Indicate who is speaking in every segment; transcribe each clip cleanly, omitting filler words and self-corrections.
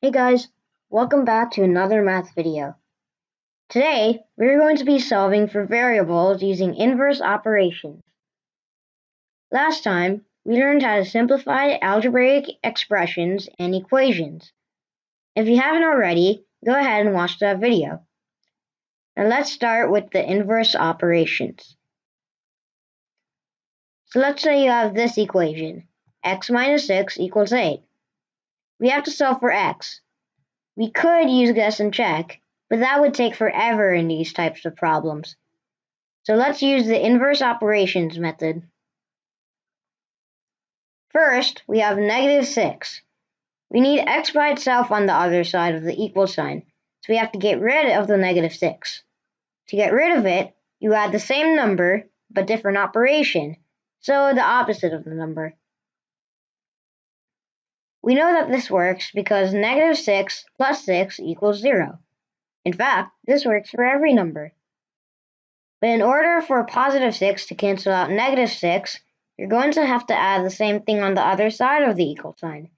Speaker 1: Hey guys, welcome back to another math video. Today, we're going to be solving for variables using inverse operations. Last time, we learned how to simplify algebraic expressions and equations. If you haven't already, go ahead and watch that video. Now let's start with the inverse operations. So let's say you have this equation, x minus 6 equals 8. We have to solve for x. We could use guess and check, but that would take forever in these types of problems. So let's use the inverse operations method. First, we have negative 6. We need x by itself on the other side of the equal sign, so we have to get rid of the negative 6. To get rid of it, you add the same number, but different operation, so the opposite of the number. We know that this works because negative 6 plus 6 equals 0. In fact, this works for every number. But in order for positive 6 to cancel out negative 6, you're going to have to add the same thing on the other side of the equal sign.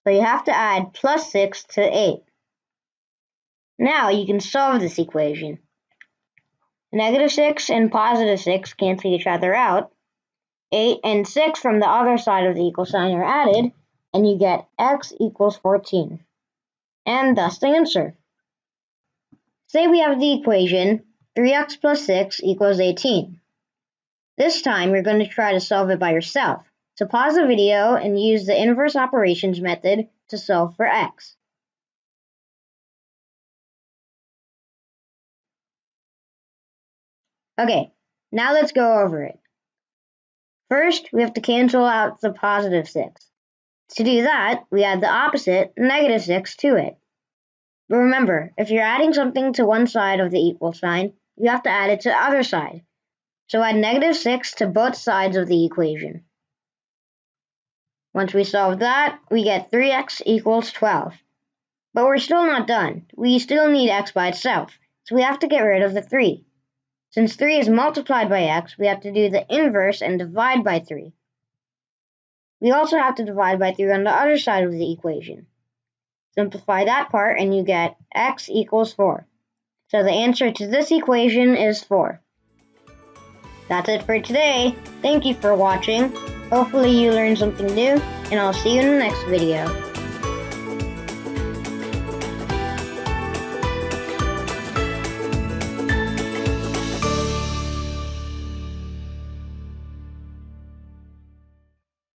Speaker 1: So you have to add plus 6 to 8. Now you can solve this equation. Negative 6 and positive 6 cancel each other out. 8 and 6 from the other side of the equal sign are added, and you get x equals 14. And thus the answer. Say we have the equation 3x plus 6 equals 18. This time you're going to try to solve it by yourself. So pause the video and use the inverse operations method to solve for x. Okay, now let's go over it. First, we have to cancel out the positive 6. To do that, we add the opposite, negative 6, to it. But remember, if you're adding something to one side of the equal sign, you have to add it to the other side. So add negative 6 to both sides of the equation. Once we solve that, we get 3x equals 12. But we're still not done. We still need x by itself, so we have to get rid of the 3. Since 3 is multiplied by x, we have to do the inverse and divide by 3. We also have to divide by 3 on the other side of the equation. Simplify that part and you get x equals 4. So the answer to this equation is 4. That's it for today. Thank you for watching. Hopefully you learned something new, and I'll see you in the next video.